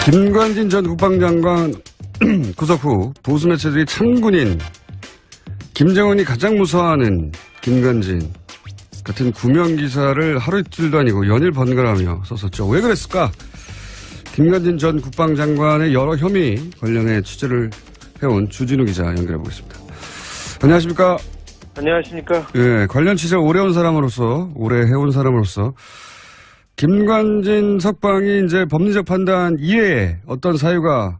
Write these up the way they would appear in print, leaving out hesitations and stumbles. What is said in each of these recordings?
김관진 전 국방장관 구속 후 보수 매체들이 참군인 김정은이 가장 무서워하는 김관진 같은 구명 기사를 하루 이틀도 아니고 연일 번갈아가며 썼었죠. 왜 그랬을까? 김관진 전 국방장관의 여러 혐의 관련해 취재를 해온 주진우 기자 연결해 보겠습니다. 안녕하십니까? 안녕하십니까? 예, 관련 취재 오래 해온 사람으로서 김관진 석방이 이제 법리적 판단 이외에 어떤 사유가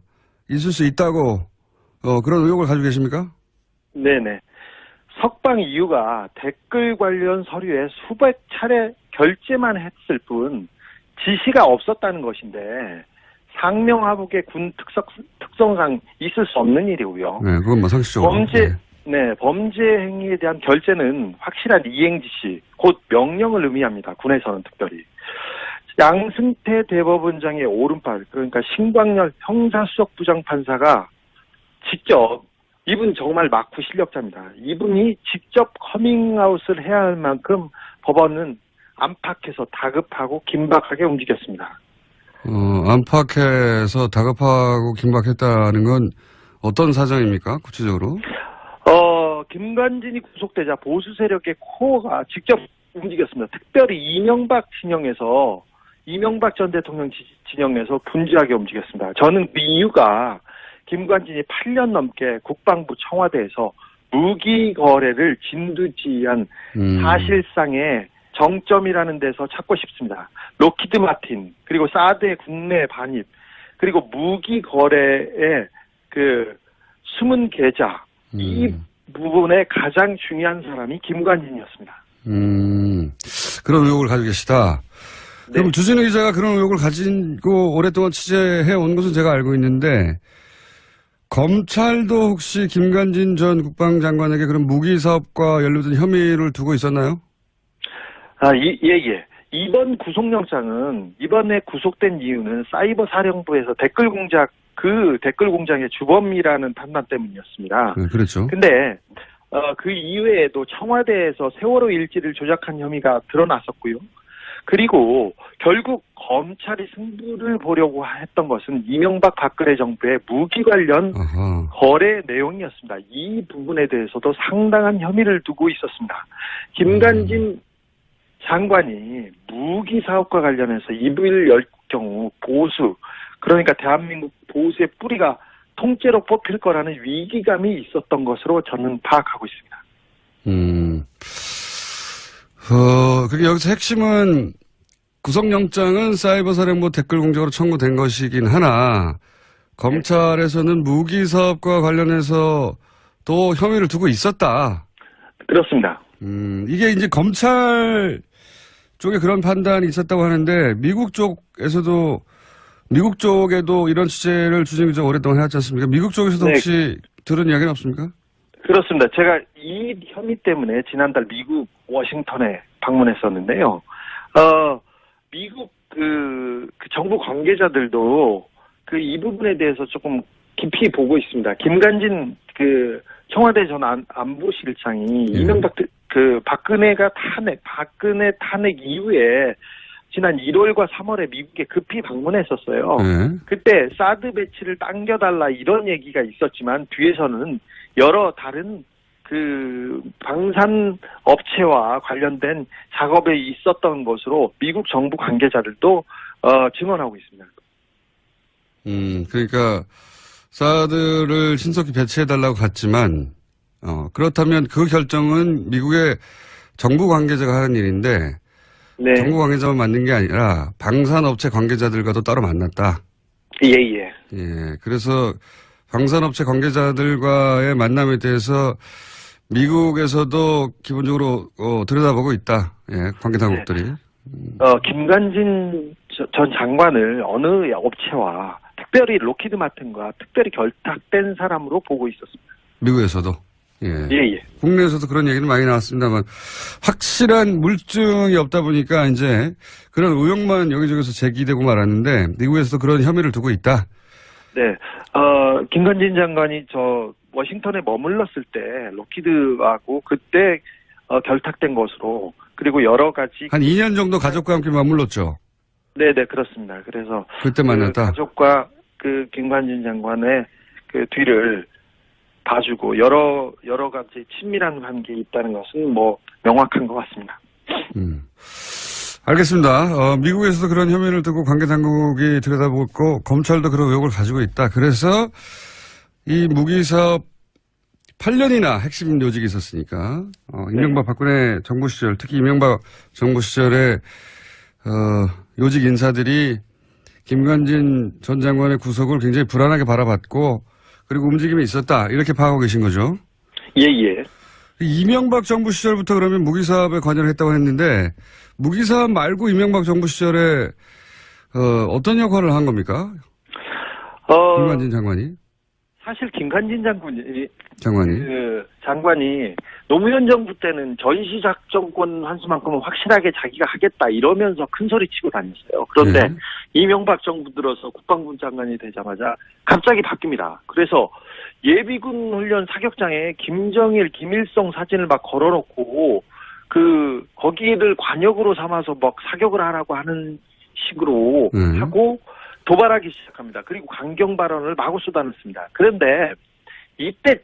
있을 수 있다고 그런 의혹을 가지고 계십니까? 네네. 석방 이유가 댓글 관련 서류에 수백 차례 결제만 했을 뿐 지시가 없었다는 것인데 상명하복의 군 특성상 있을 수 없는 일이고요. 네, 그건 뭐 상식적으로. 범죄 행위에 대한 결제는 확실한 이행 지시, 곧 명령을 의미합니다. 군에서는 특별히. 양승태 대법원장의 오른팔, 그러니까 신광열 형사수석부장판사가 직접, 이분 정말 막후 실력자입니다. 이분이 직접 커밍아웃을 해야 할 만큼 법원은 안팎에서 다급하고 긴박하게 움직였습니다. 안팎에서 다급하고 긴박했다는 건 어떤 사정입니까? 구체적으로? 김관진이 구속되자 보수 세력의 코어가 직접 움직였습니다. 특별히 이명박 전 대통령 진영에서 분주하게 움직였습니다. 저는 그 이유가 김관진이 8년 넘게 국방부 청와대에서 무기 거래를 진두지휘한 사실상의 정점이라는 데서 찾고 싶습니다. 록히드 마틴, 그리고 사드의 국내 반입, 그리고 무기 거래의 그 숨은 계좌, 이 부분에 가장 중요한 사람이 김관진이었습니다. 그런 의혹을 가지고 계시다. 네. 그럼 주진우 기자가 그런 의혹을 가지고 오랫동안 취재해 온 것은 제가 알고 있는데, 검찰도 혹시 김관진 전 국방장관에게 그런 무기 사업과 연루된 혐의를 두고 있었나요? 예. 이번 구속영장은, 이번에 구속된 이유는 사이버 사령부에서 댓글 공작의 주범이라는 판단 때문이었습니다. 네, 그렇죠. 근데, 그 이외에도 청와대에서 세월호 일지를 조작한 혐의가 드러났었고요. 그리고 결국 검찰이 승부를 보려고 했던 것은 이명박 박근혜 정부의 무기 관련 거래 내용이었습니다. 이 부분에 대해서도 상당한 혐의를 두고 있었습니다. 김관진 장관이 무기 사업과 관련해서 입을 열 경우 보수, 그러니까 대한민국 보수의 뿌리가 통째로 뽑힐 거라는 위기감이 있었던 것으로 저는 파악하고 있습니다. 그게 여기서 핵심은 구속영장은 사이버 사령부 댓글 공작으로 청구된 것이긴 하나, 검찰에서는 무기 사업과 관련해서 또 혐의를 두고 있었다. 그렇습니다. 이게 이제 검찰 쪽에 그런 판단이 있었다고 하는데, 미국 쪽에도 이런 취재를 주진우 기자가 오랫동안 해왔지 않습니까? 미국 쪽에서도 혹시 들은 이야기는 없습니까? 그렇습니다. 제가 이 혐의 때문에 지난달 미국 워싱턴에 방문했었는데요. 미국 그 정부 관계자들도 이 부분에 대해서 조금 깊이 보고 있습니다. 김관진 청와대 전 안보실장이 이명박 박근혜 탄핵 이후에 지난 1월과 3월에 미국에 급히 방문했었어요. 그때 사드 배치를 당겨달라 이런 얘기가 있었지만 뒤에서는 여러 다른 방산 업체와 관련된 작업에 있었던 것으로 미국 정부 관계자들도 증언하고 있습니다. 그러니까 사드를 신속히 배치해달라고 갔지만 그렇다면 그 결정은 미국의 정부 관계자가 하는 일인데 네. 정부 관계자만 만난 게 아니라 방산업체 관계자들과도 따로 만났다. 예. 그래서 방산업체 관계자들과의 만남에 대해서 미국에서도 기본적으로 들여다보고 있다. 관계당국들이. 김관진 전 장관을 어느 업체와 특별히 록히드 마틴과 특별히 결탁된 사람으로 보고 있었습니다. 미국에서도. 예. 국내에서도 그런 얘기는 많이 나왔습니다만 확실한 물증이 없다 보니까 이제 그런 의혹만 여기저기서 제기되고 말았는데 미국에서도 그런 혐의를 두고 있다. 네. 김관진 장관이 워싱턴에 머물렀을 때 록히드하고 그때 결탁된 것으로, 그리고 여러 가지 한 2년 정도 가족과 함께 머물렀죠. 네네, 그렇습니다. 그래서 그때 만났다. 가족과 그 김관진 장관의 그 뒤를 봐주고 여러 가지 친밀한 관계에 있다는 것은 뭐 명확한 것 같습니다. 알겠습니다. 미국에서도 그런 혐의를 두고 관계당국이 들여다보고 검찰도 그런 의혹을 가지고 있다. 그래서 이 무기사업 8년이나 핵심 요직이 있었으니까 이명박 박근혜 정부 시절, 특히 이명박 정부 시절에 요직 인사들이 김관진 전 장관의 구속을 굉장히 불안하게 바라봤고 그리고 움직임이 있었다. 이렇게 파악하고 계신 거죠? 예. 이명박 정부 시절부터 그러면 무기사업에 관여를 했다고 했는데 무기사업 말고 이명박 정부 시절에 어떤 역할을 한 겁니까? 김관진 장관이? 사실 김관진 장관이 노무현 정부 때는 전시작전권 환수만큼은 확실하게 자기가 하겠다 이러면서 큰 소리 치고 다녔어요. 그런데 이명박 정부 들어서 국방부 장관이 되자마자 갑자기 바뀝니다. 그래서 예비군 훈련 사격장에 김정일, 김일성 사진을 막 걸어놓고 거기를 관역으로 삼아서 막 사격을 하라고 하는 식으로 하고 도발하기 시작합니다. 그리고 강경 발언을 마구 쏟아냈습니다. 그런데 이때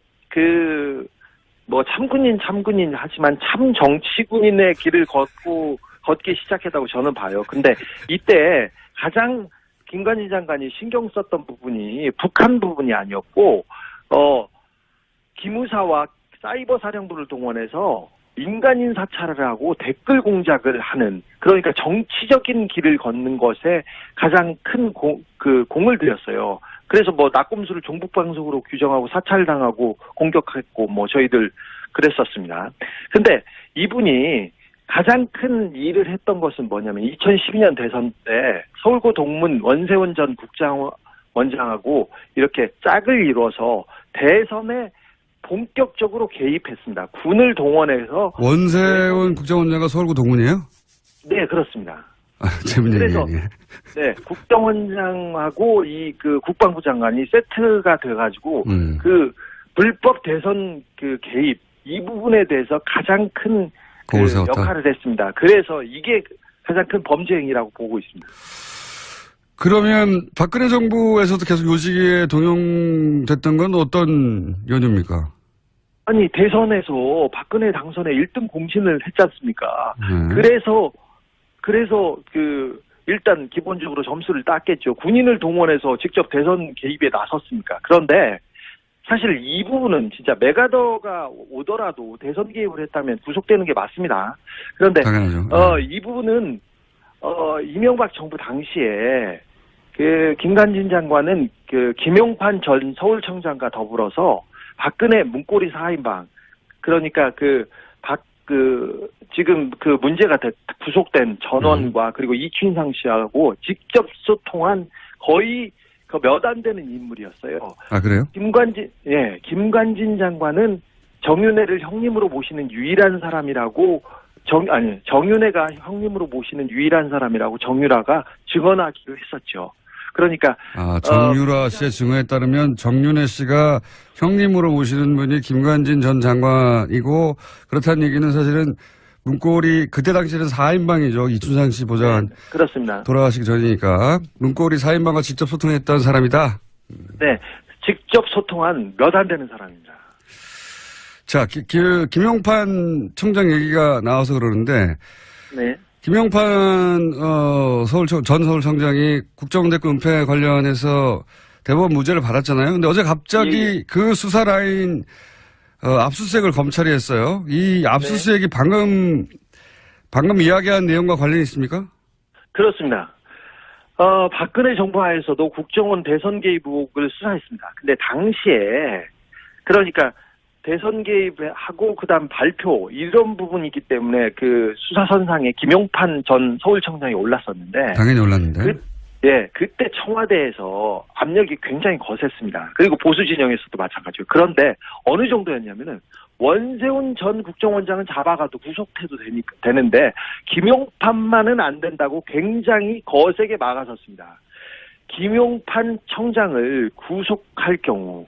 참군인 하지만 참 정치군인의 길을 걷기 시작했다고 저는 봐요. 근데 이때 가장 김관진 장관이 신경 썼던 부분이 북한 부분이 아니었고, 기무사와 사이버 사령부를 동원해서 민간인 사찰을 하고 댓글 공작을 하는, 그러니까 정치적인 길을 걷는 것에 가장 큰 공을 들였어요. 그래서 낙곰수를 종북방송으로 규정하고 사찰당하고 공격했고 저희들 그랬었습니다. 근데 이분이 가장 큰 일을 했던 것은 뭐냐면 2012년 대선 때 서울고 동문 원세훈 전 국정원장하고 이렇게 짝을 이뤄서 대선에 본격적으로 개입했습니다. 군을 동원해서. 원세훈 국정원장과 서울고 동문이에요? 네, 그렇습니다. 재밌네요. 그래서 국정원장하고 국방부 장관이 세트가 돼가지고 불법 대선 개입 이 부분에 대해서 가장 큰 역할을 했습니다. 그래서 이게 가장 큰 범죄 행위라고 보고 있습니다. 그러면 박근혜 정부에서도 계속 요직에 동용됐던 건 어떤 연유입니까? 아니, 대선에서 박근혜 당선에 1등 공신을 했지 않습니까? 그래서 일단 기본적으로 점수를 땄겠죠. 군인을 동원해서 직접 대선 개입에 나섰습니까? 그런데 사실 이 부분은 진짜 메가더가 오더라도 대선 개입을 했다면 구속되는 게 맞습니다. 그런데 이 부분은 이명박 정부 당시에 김관진 장관은 김용판 전 서울청장과 더불어서 박근혜 문고리 4인방, 그러니까 지금 문제가 구속된 전원과 그리고 이춘상 씨하고 직접 소통한 거의 몇 안 되는 인물이었어요. 아, 그래요? 김관진 장관은 정윤회를 형님으로 모시는 유일한 사람이라고 정윤회가 형님으로 모시는 유일한 사람이라고 정유라가 증언하기로 했었죠. 그러니까 정유라 씨의 증언에 따르면 정윤회 씨가 형님으로 모시는 분이 김관진 전 장관이고, 그렇다는 얘기는 사실은 문고리 그때 당시에는 4인방이죠. 이춘상 씨 보좌관. 네, 그렇습니다. 돌아가시기 전이니까 문고리 4인방과 직접 소통했던 사람이다. 네, 직접 소통한 몇 안 되는 사람입니다. 자, 김용판 청장 얘기가 나와서 그러는데, 네. 김용판 전 서울청장이 국정원대권 은폐 관련해서 대법원 무죄를 받았잖아요. 근데 어제 갑자기 그 수사 라인 압수수색을 검찰이 했어요. 이 압수수색이 방금 이야기한 내용과 관련이 있습니까? 그렇습니다. 박근혜 정부 하에서도 국정원 대선 개입 의혹을 수사했습니다. 근데 당시에 그러니까 대선 개입하고 그다음 발표 이런 부분이기 때문에 수사선상에 김용판 전 서울청장이 올랐었는데, 당연히 올랐는데. 그때 청와대에서 압력이 굉장히 거셌습니다. 그리고 보수 진영에서도 마찬가지고. 그런데 어느 정도였냐면은 원세훈 전 국정원장은 잡아가도 구속해도 되는데 김용판만은 안 된다고 굉장히 거세게 막아섰습니다. 김용판 청장을 구속할 경우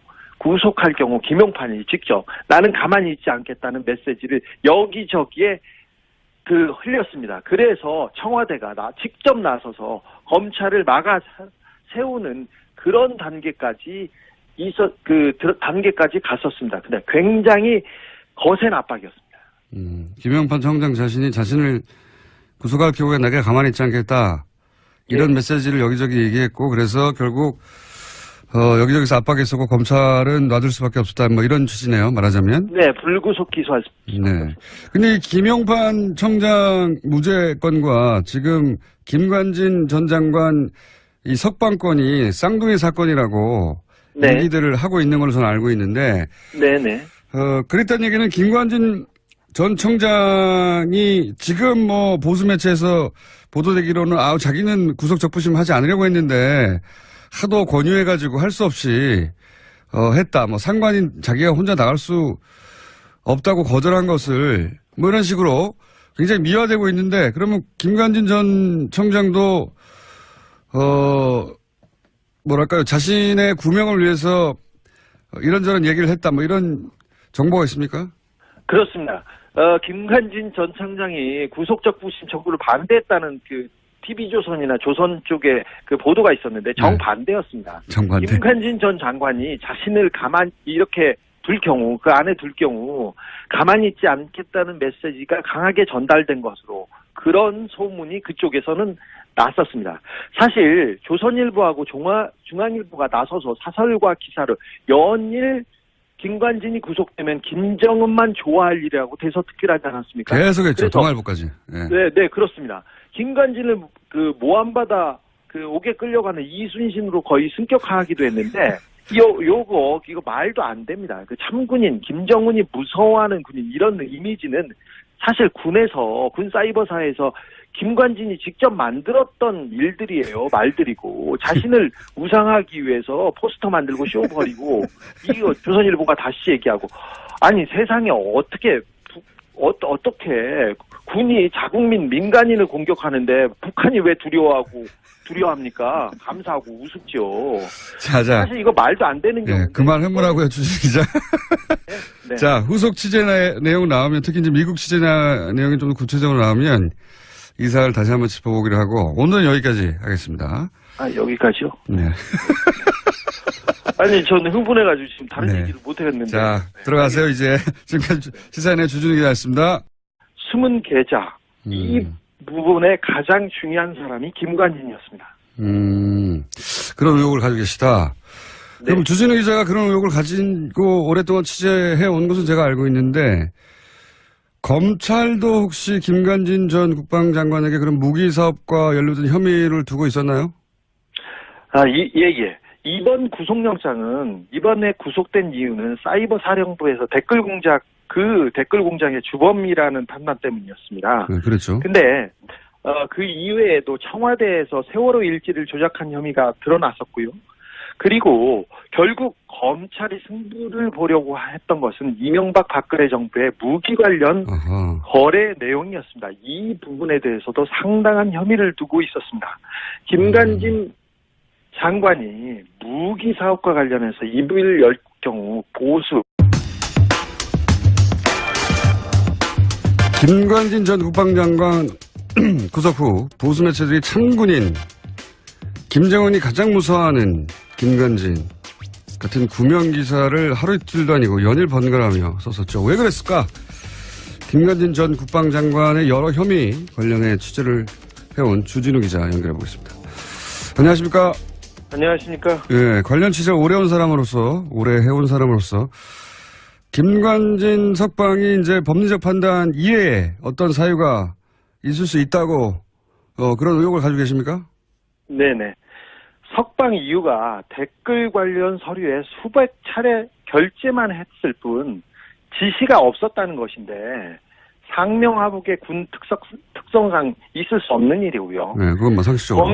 김용판이 직접 나는 가만히 있지 않겠다는 메시지를 여기저기에 흘렸습니다. 그래서 청와대가 직접 나서서 검찰을 세우는 그런 단계까지 단계까지 갔었습니다. 근데 굉장히 거센 압박이었습니다. 김영판 청장 자신이 자신을 구속할 경우에 내가 가만히 있지 않겠다. 이런 네. 메시지를 여기저기 얘기했고, 그래서 결국, 여기저기서 압박했었고, 검찰은 놔둘 수밖에 없었다. 뭐 이런 취지네요, 말하자면. 네, 불구속 기소할 수. 네. 근데 이 김용판 청장 무죄건과 지금 김관진 전 장관 이 석방건이 쌍둥이 사건이라고 네. 얘기들을 하고 있는 걸로 저는 알고 있는데, 네네. 그랬다는 얘기는 김관진 전 청장이 지금 뭐 보수 매체에서 보도되기로는 자기는 구속 적부심 하지 않으려고 했는데 하도 권유해가지고 할 수 없이 했다. 뭐 상관인 자기가 혼자 나갈 수 없다고 거절한 것을 뭐 이런 식으로 굉장히 미화되고 있는데, 그러면 김관진 전 청장도 뭐랄까요, 자신의 구명을 위해서 이런저런 얘기를 했다. 뭐 이런 정보가 있습니까? 그렇습니다. 김관진 전 청장이 구속적부심 청구를 반대했다는 그 TV조선이나 조선 쪽에 그 보도가 있었는데 정반대였습니다. 정반대. 김관진 전 장관이 자신을 가만히 이렇게 둘 경우, 그 안에 둘 경우 가만히 있지 않겠다는 메시지가 강하게 전달된 것으로 그런 소문이 그쪽에서는 났었습니다. 사실 조선일보하고 중앙일보가 나서서 사설과 기사를 연일 김관진이 구속되면 김정은만 좋아할 일이라고 대서특필 하지 않았습니까? 계속했죠. 동아일보까지. 네. 네, 그렇습니다. 김관진을 그 모함받아 그 옥에 끌려가는 이순신으로 거의 승격하기도 했는데 이거 말도 안 됩니다. 그 참군인 김정은이 무서워하는 군인 이런 이미지는 사실 군에서 군 사이버사에서 김관진이 직접 만들었던 일들이에요. 말들이고 자신을 우상하기 위해서 포스터 만들고 쇼 벌이고 이거 조선일보가 다시 얘기하고 아니 세상에 어떻게 군이 자국민 민간인을 공격하는데 북한이 왜 두려워합니까? 감사하고 우습죠. 자. 사실 이거 말도 안 되는 경우. 네, 그만 해보라고요, 주진 기자. 네. 자, 후속 취재 내용 나오면, 특히 이제 미국 취재 내용이 좀 구체적으로 나오면 이 사를 다시 한번 짚어보기로 하고, 오늘은 여기까지 하겠습니다. 여기까지요? 네. 아니, 저는 흥분해가지고 지금 다른 네. 얘기를 못하겠는데. 자, 들어가세요, 이제. 지금까지 시사인의 주준우 기자였습니다. 숨은 계좌. 이 부분에 가장 중요한 사람이 김관진이었습니다. 그런 의혹을 가지고 계시다. 네. 그럼 주진우 기자가 그런 의혹을 가지고 오랫동안 취재해 온 것은 제가 알고 있는데, 검찰도 혹시 김관진 전 국방장관에게 그런 무기 사업과 연루된 혐의를 두고 있었나요? 예. 이번 구속영장은 이번에 구속된 이유는 사이버 사령부에서 댓글 공장의 주범이라는 판단 때문이었습니다. 네, 그렇죠. 근데 그 이외에도 청와대에서 세월호 일지를 조작한 혐의가 드러났었고요. 그리고 결국 검찰이 승부를 보려고 했던 것은 이명박 박근혜 정부의 무기 관련 거래 내용이었습니다. 이 부분에 대해서도 상당한 혐의를 두고 있었습니다. 김관진 장관이 무기 사업과 관련해서 입을 열 경우 보수. 김관진 전 국방장관 구속 후 보수 매체들이 참군인 김정은이 가장 무서워하는 김관진 같은 구명 기사를 하루 이틀도 아니고 연일 번갈아가며 썼었죠. 왜 그랬을까? 김관진 전 국방장관의 여러 혐의 관련해 취재를 해온 주진우 기자 연결해 보겠습니다. 안녕하십니까? 안녕하십니까? 예, 관련 취재를 오래 해온 사람으로서 김관진 석방이 이제 법리적 판단 이외에 어떤 사유가 있을 수 있다고 그런 의혹을 가지고 계십니까? 네네. 석방 이유가 댓글 관련 서류에 수백 차례 결제만 했을 뿐 지시가 없었다는 것인데 상명하복의 군 특성상 있을 수 없는 일이고요. 네, 그건 뭐 상식적으로.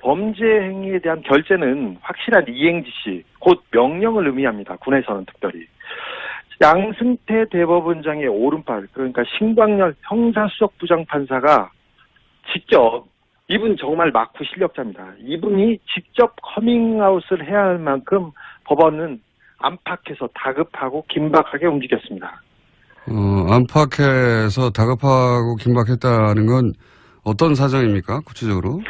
범죄 행위에 대한 결제는 확실한 이행 지시, 곧 명령을 의미합니다. 군에서는 특별히. 양승태 대법원장의 오른팔, 그러니까 신광열 형사수석부장판사가 직접, 이분 정말 막후 실력자입니다. 이분이 직접 커밍아웃을 해야 할 만큼 법원은 안팎에서 다급하고 긴박하게 움직였습니다. 안팎에서 다급하고 긴박했다는 건 어떤 사정입니까? 구체적으로?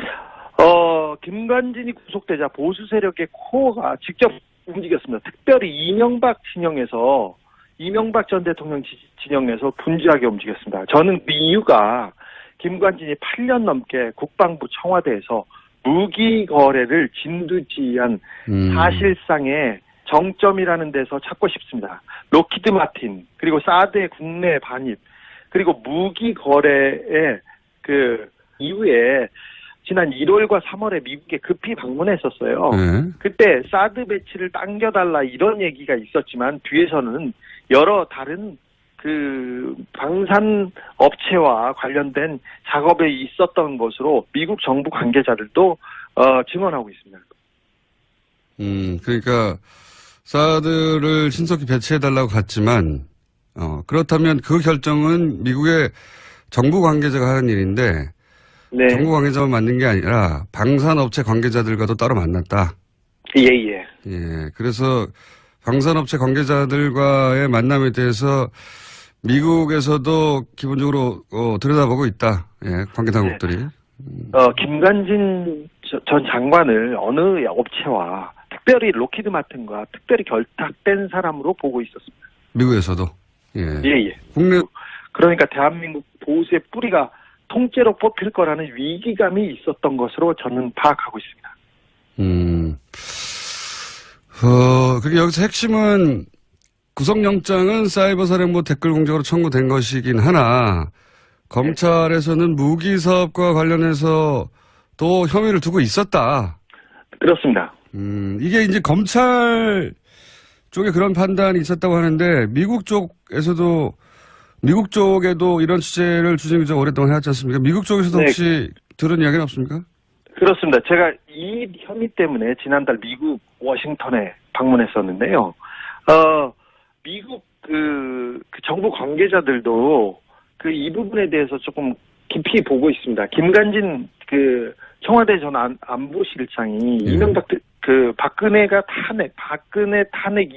김관진이 구속되자 보수 세력의 코어가 직접 움직였습니다. 특별히 이명박 진영에서 이명박 전 대통령 진영에서 분주하게 움직였습니다. 저는 그 이유가 김관진이 8년 넘게 국방부 청와대에서 무기 거래를 진두지휘한 사실상의 정점이라는 데서 찾고 싶습니다. 록히드 마틴 그리고 사드의 국내 반입 그리고 무기 거래의 그 이후에 지난 1월과 3월에 미국에 급히 방문했었어요. 네. 그때 사드 배치를 당겨달라 이런 얘기가 있었지만 뒤에서는 여러 다른 그 방산 업체와 관련된 작업에 있었던 것으로 미국 정부 관계자들도 증언하고 있습니다. 그러니까 사드를 신속히 배치해달라고 갔지만 그렇다면 그 결정은 미국의 정부 관계자가 하는 일인데 네. 정부 관계자만 만난 게 아니라 방산업체 관계자들과도 따로 만났다. 예. 예, 그래서 방산업체 관계자들과의 만남에 대해서 미국에서도 기본적으로 들여다보고 있다. 예, 관계 당국들이. 네. 김관진 전 장관을 어느 업체와 특별히 록히드 마틴과 특별히 결탁된 사람으로 보고 있었습니다. 미국에서도. 예. 예. 국내 그러니까 대한민국 보수의 뿌리가 통째로 뽑힐 거라는 위기감이 있었던 것으로 저는 파악하고 있습니다. 그리고 여기서 핵심은 구속영장은 사이버사령부 댓글 공작으로 청구된 것이긴 하나 검찰에서는 무기 사업과 관련해서 또 혐의를 두고 있었다. 그렇습니다. 이게 이제 검찰 쪽에 그런 판단이 있었다고 하는데 미국 쪽에도 이런 취재를 주진 기자 오랫동안 해왔지 않습니까? 미국 쪽에서도 혹시 들은 이야기는 없습니까? 그렇습니다. 제가 이 혐의 때문에 지난달 미국 워싱턴에 방문했었는데요. 미국 그 정부 관계자들도 이 부분에 대해서 조금 깊이 보고 있습니다. 김관진 청와대 전 안보실장이 이명박 박근혜 탄핵